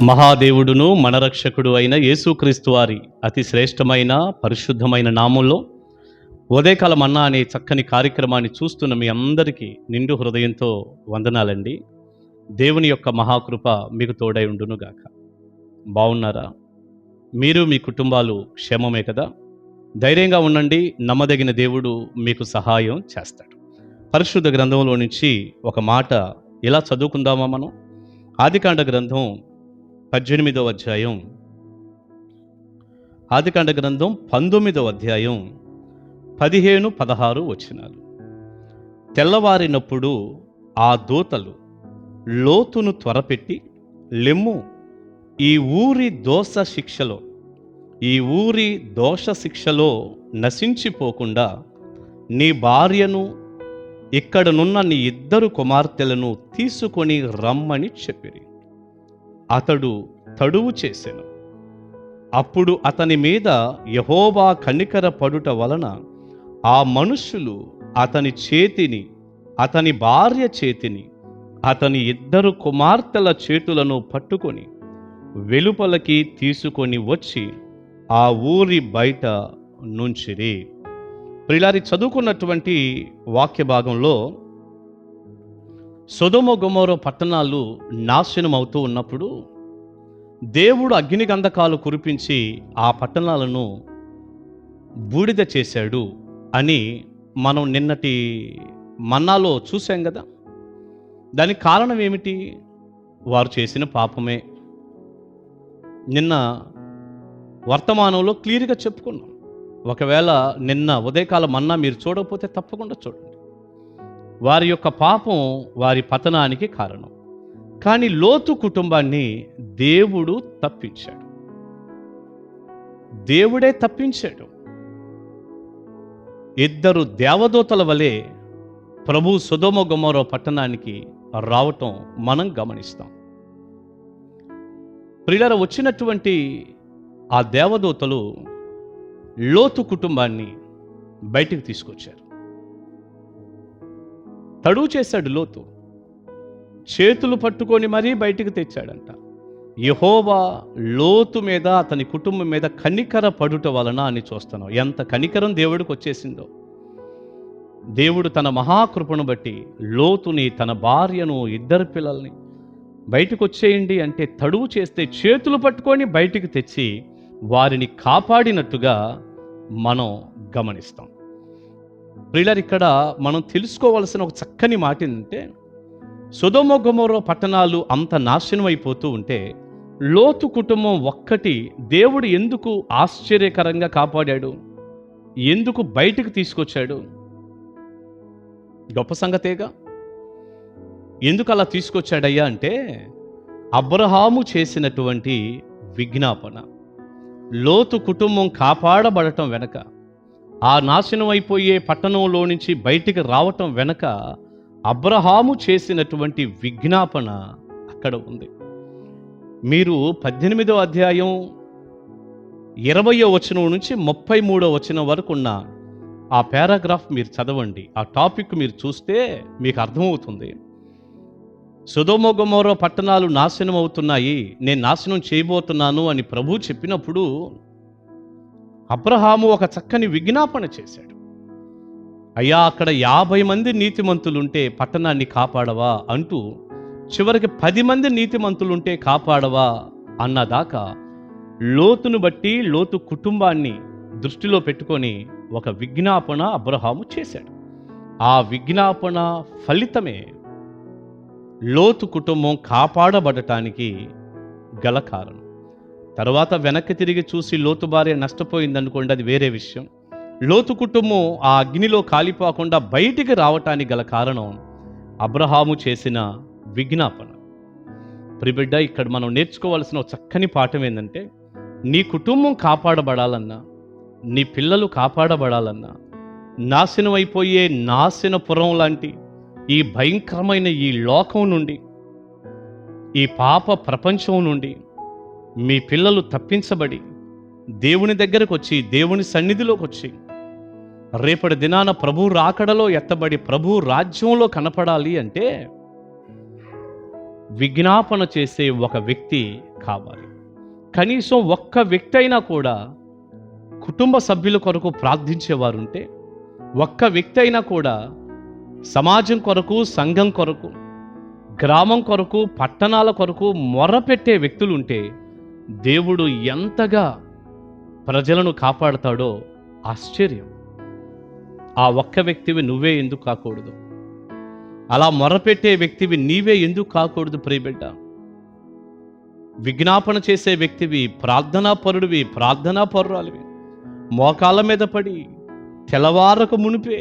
మహాదేవుడును మన రక్షకుడు అయిన యేసుక్రీస్తు వారి అతి శ్రేష్టమైన పరిశుద్ధమైన నామంలో ఉదయకాల మన్నా అనే చక్కని కార్యక్రమాన్ని చూస్తున్న మీ అందరికీ నిండు హృదయంతో వందనాలండి. దేవుని యొక్క మహాకృప మీకు తోడై ఉండునుగాక. బాగున్నారా? మీరు మీ కుటుంబాలు క్షేమమే కదా? ధైర్యంగా ఉండండి. నమ్మదగిన దేవుడు మీకు సహాయం చేస్తాడు. పరిశుద్ధ గ్రంథంలో నుంచి ఒక మాట ఇలా చదువుకుందామా మనం? ఆదికాండ గ్రంథం 18వ అధ్యాయం, ఆదికాండ గ్రంథం 19వ అధ్యాయం 15-16 వచనాలు. తెల్లవారినప్పుడు ఆ దూతలు లోతును త్వరపెట్టి, లెమ్ము, ఈ ఊరి దోష శిక్షలో నశించిపోకుండా నీ భార్యను ఇక్కడనున్న నీ 2 కుమార్తెలను తీసుకొని రమ్మని చెప్పిరి. అతడు తడువు చేసెను. అప్పుడు అతని మీద యెహోవా కనికర పడుట వలన ఆ మనుష్యులు అతని చేతిని, అతని భార్య చేతిని, అతని 2 కుమార్తెల చేతులను పట్టుకొని వెలుపలకి తీసుకొని వచ్చి ఆ ఊరి బయట నుంచిరి. ప్రియులారి, చదువుకున్నటువంటి వాక్య భాగంలో సొదొమ గొమొర్రా పట్టణాలు నాశనం అవుతూ ఉన్నప్పుడు దేవుడు అగ్ని గంధకాలు కురిపించి ఆ పట్టణాలను బూడిద చేశాడు అని మనం నిన్నటి మన్నాలో చూసాం కదా. దానికి కారణం ఏమిటి? వారు చేసిన పాపమే. నిన్న వర్తమానంలో క్లియర్గా చెప్పుకున్నాం. ఒకవేళ నిన్న ఉదయకాల మన్నా మీరు చూడకపోతే తప్పకుండా చూడండి. వారి యొక్క పాపం వారి పతనానికి కారణం. కానీ లోతు కుటుంబాన్ని దేవుడు తప్పించాడు. దేవుడే తప్పించాడు. 2 దేవదూతల వలె ప్రభు సొదొమ గొమొర్రా పట్టణానికి రావటం మనం గమనిస్తాం. ప్రియులారా, వచ్చినటువంటి ఆ దేవదూతలు లోతు కుటుంబాన్ని బయటికి తీసుకొచ్చారు. తడువు చేశాడు లోతు. చేతులు పట్టుకొని మరీ బయటికి తెచ్చాడంట. యెహోవా లోతు మీద, అతని కుటుంబం మీద కనికర పడుట వలన అని చూస్తున్నాం. ఎంత కనికరం దేవుడికి వచ్చేసిందో. దేవుడు తన మహాకృపను బట్టి లోతుని, తన భార్యను, 2 పిల్లల్ని బయటకు వచ్చేయండి అంటే తడువు చేస్తే చేతులు పట్టుకొని బయటికి తెచ్చి వారిని కాపాడినట్టుగా మనం గమనిస్తాం. ప్రియులారు, ఇక్కడ మనం తెలుసుకోవాల్సిన ఒక చక్కని మాట ఏంటంటే, సొదొమ గొమొర్రా పట్టణాలు అంత నాశనం అయిపోతూ ఉంటే లోతు కుటుంబం ఒక్కటి దేవుడు ఎందుకు ఆశ్చర్యకరంగా కాపాడాడు? ఎందుకు బయటికి తీసుకొచ్చాడు? గొప్ప సంగతేగా. ఎందుకు అలా తీసుకొచ్చాడయ్యా అంటే, అబ్రహాము చేసినటువంటి విజ్ఞాపన, లోతు కుటుంబం కాపాడబడటం వెనక, ఆ నాశనం అయిపోయే పట్టణంలో నుంచి బయటికి రావటం వెనక అబ్రహాము చేసినటువంటి విజ్ఞాపన అక్కడ ఉంది. మీరు 18వ అధ్యాయం 20వ వచనం నుంచి 33వ వచనం వరకు ఉన్న ఆ పారాగ్రాఫ్ మీరు చదవండి. ఆ టాపిక్ మీరు చూస్తే మీకు అర్థమవుతుంది. సొదొమ గొమొర్రా పట్టణాలు నాశనం అవుతున్నాయి, నేను నాశనం చేయబోతున్నాను అని ప్రభు చెప్పినప్పుడు అబ్రహాము ఒక చక్కని విజ్ఞాపన చేశాడు. అయ్యా, అక్కడ 50 మంది నీతిమంతులుంటే పట్టణాన్ని కాపాడవా అంటూ చివరికి 10 మంది నీతిమంతులుంటే కాపాడవా అన్నదాకా లోతును బట్టి, లోతు కుటుంబాన్ని దృష్టిలో పెట్టుకొని ఒక విజ్ఞాపన అబ్రహాము చేశాడు. ఆ విజ్ఞాపన ఫలితమే లోతు కుటుంబం కాపాడబడటానికి గల కారణం. తర్వాత వెనక్కి తిరిగి చూసి లోతు భార్య నష్టపోయిందనుకోండి, అది వేరే విషయం. లోతు కుటుంబం ఆ అగ్నిలో కాలిపోకుండా బయటికి రావటానికి గల కారణం అబ్రహాము చేసిన విజ్ఞాపన. ప్రిబిడ్డ, ఇక్కడ మనం నేర్చుకోవాల్సిన చక్కని పాఠం ఏంటంటే, నీ కుటుంబం కాపాడబడాలన్నా, నీ పిల్లలు కాపాడబడాలన్నా, నాశనం అయిపోయే నాశనపురం లాంటి ఈ భయంకరమైన ఈ లోకం నుండి, ఈ పాప ప్రపంచం నుండి మీ పిల్లలు తప్పించబడి దేవుని దగ్గరకు వచ్చి, దేవుని సన్నిధిలోకి వచ్చి, రేపటి దినాన ప్రభు రాకడలో ఎత్తబడి ప్రభు రాజ్యంలో కనపడాలి అంటే విజ్ఞాపన చేసే ఒక వ్యక్తి కావాలి. కనీసం ఒక్క వ్యక్తి అయినా కూడా కుటుంబ సభ్యుల కొరకు ప్రార్థించేవారుంటే, ఒక్క వ్యక్తి అయినా కూడా సమాజం కొరకు, సంఘం కొరకు, గ్రామం కొరకు, పట్టణాల కొరకు మొరపెట్టే వ్యక్తులుంటే దేవుడు ఎంతగా ప్రజలను కాపాడతాడో ఆశ్చర్యం. ఆ ఒక్క వ్యక్తివి నువ్వే ఎందుకు కాకూడదు? అలా మొరపెట్టే వ్యక్తివి నీవే ఎందుకు కాకూడదు ప్రియబిడ్డ? విజ్ఞాపన చేసే వ్యక్తివి, ప్రార్థనా పరుడివి, ప్రార్థనా పరురాలివి, మోకాళ్ళ మీద పడి తెల్లవారక మునిపే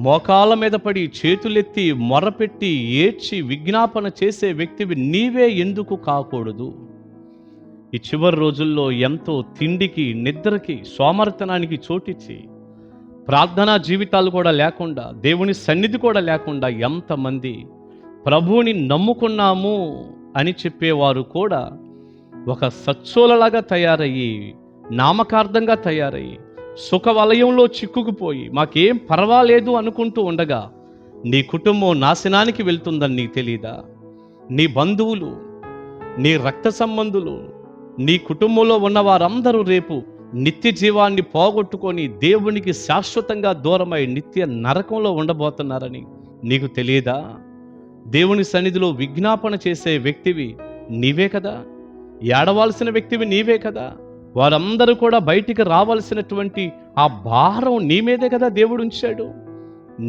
మోకాళ్ళ మీద పడి చేతులెత్తి మొరపెట్టి ఏడ్చి విజ్ఞాపన చేసే వ్యక్తివి నీవే ఎందుకు కాకూడదు? ఈ చివరి రోజుల్లో ఎంతో తిండికి, నిద్రకి, సోమరితనానికి చోటిచ్చి ప్రార్థనా జీవితాలు కూడా లేకుండా, దేవుని సన్నిధి కూడా లేకుండా ఎంతమంది ప్రభువుని నమ్ముకున్నాము అని చెప్పేవారు కూడా ఒక సచ్చోలలాగా తయారయ్యి, నామకార్థంగా తయారయ్యి, సుఖ వలయంలో చిక్కుకుపోయి మాకేం పర్వాలేదు అనుకుంటూ ఉండగా నీ కుటుంబం నాశనానికి వెళ్తుందని నీకు తెలీదా? నీ బంధువులు, నీ రక్త సంబంధులు, నీ కుటుంబంలో ఉన్న వారందరూ రేపు నిత్య జీవాన్ని పోగొట్టుకొని దేవునికి శాశ్వతంగా దూరమై నిత్య నరకంలో ఉండబోతున్నారని నీకు తెలియదా? దేవుని సన్నిధిలో విజ్ఞాపన చేసే వ్యక్తివి నీవే కదా, ఏడవాల్సిన వ్యక్తివి నీవే కదా. వారందరూ కూడా బయటికి రావాల్సినటువంటి ఆ భారం నీ మీదే కదా దేవుడు ఉంచాడు.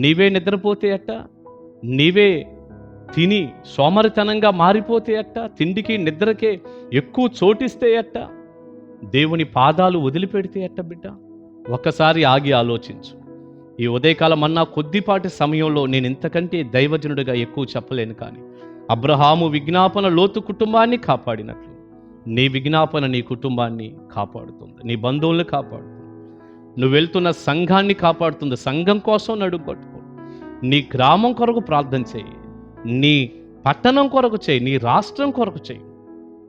నీవే నిద్రపోతే అట్ట, నీవే తిని సోమరితనంగా మారిపోతే అట్ట, తిండికి నిద్రకే ఎక్కువ చోటిస్తే అట్ట, దేవుని పాదాలు వదిలిపెడితే అట్ట బిడ్డ? ఒక్కసారి ఆగి ఆలోచించు. ఈ ఉదయకాలం అన్నా కొద్దిపాటి సమయంలో నేను ఇంతకంటే దైవజనుడిగా ఎక్కువ చెప్పలేను, కానీ అబ్రహాము విజ్ఞాపన లోతు కుటుంబాన్ని కాపాడినట్లు నీ విజ్ఞాపన నీ కుటుంబాన్ని కాపాడుతుంది, నీ బంధువుల్ని కాపాడుతుంది, నువ్వు వెళ్తున్న సంఘాన్ని కాపాడుతుంది. సంఘం కోసం నడుగొట్టుకో. నీ గ్రామం కొరకు ప్రార్థన చేయి, నీ పట్టణం కొరకు చేయి, నీ రాష్ట్రం కొరకు చేయి,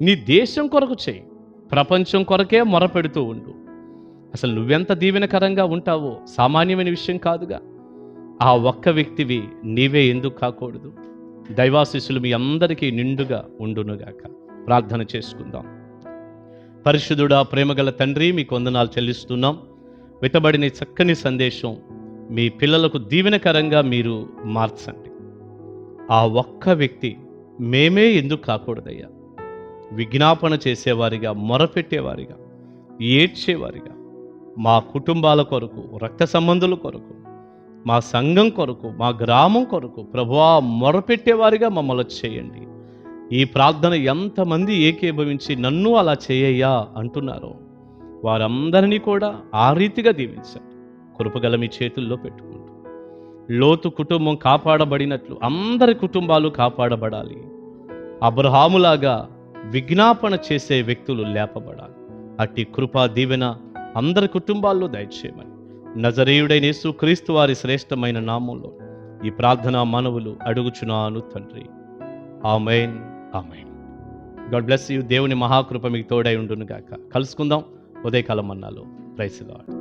నీ దేశం కొరకు చేయి, ప్రపంచం కొరకే మొరపెడుతూ ఉండు. అసలు నువ్వెంత దీవెనకరంగా ఉంటావో సామాన్యమైన విషయం కాదుగా. ఆ ఒక్క వ్యక్తివి నీవే ఎందుకు కాకూడదు? దైవాశీస్సులు మీ అందరికీ నిండుగా ఉండునుగాక. ప్రార్థన చేసుకుందాం. పరిశుద్ధుడా, ప్రేమగల తండ్రి, మీకు వందనాలు చెల్లిస్తున్నాం. విత్తబడిన చక్కని సందేశం మీ పిల్లలకు దీవెనకరంగా మీరు మార్చండి. ఆ ఒక్క వ్యక్తి మేమే ఎందుకు కాకూడదయ్యా? విజ్ఞాపన చేసేవారిగా, మొరపెట్టేవారిగా, ఏడ్చేవారిగా, మా కుటుంబాల కొరకు, రక్త సంబంధుల కొరకు, మా సంఘం కొరకు, మా గ్రామం కొరకు ప్రభువా మొరపెట్టేవారిగా మమ్మల్ని చేయండి. ఈ ప్రార్థన ఎంతమంది ఏకీభవించి నన్ను అలా చేయయ్యా అంటున్నారో వారందరినీ కూడా ఆ రీతిగా దీవించండి. కృపగల మీ చేతుల్లో పెట్టుకుంటూ లోతు కుటుంబం కాపాడబడినట్లు అందరి కుటుంబాలు కాపాడబడాలి. అబ్రహాములాగా విజ్ఞాపన చేసే వ్యక్తులు లేపబడాలి. అట్టి కృపా దీవెన అందరి కుటుంబాల్లో దయచేయమని నజరేయుడైన యేసుక్రీస్తు వారి శ్రేష్టమైన నామంలో ఈ ప్రార్థనా మనవులు అడుగుచున్నాను తండ్రి. ఆమేన్, ఆమేన్. God bless you. దేవుని మహాకృప మీకు తోడై ఉండును గాక. కలుసుకుందాం ఉదయకాలం మన్నాలో. Praise the lord.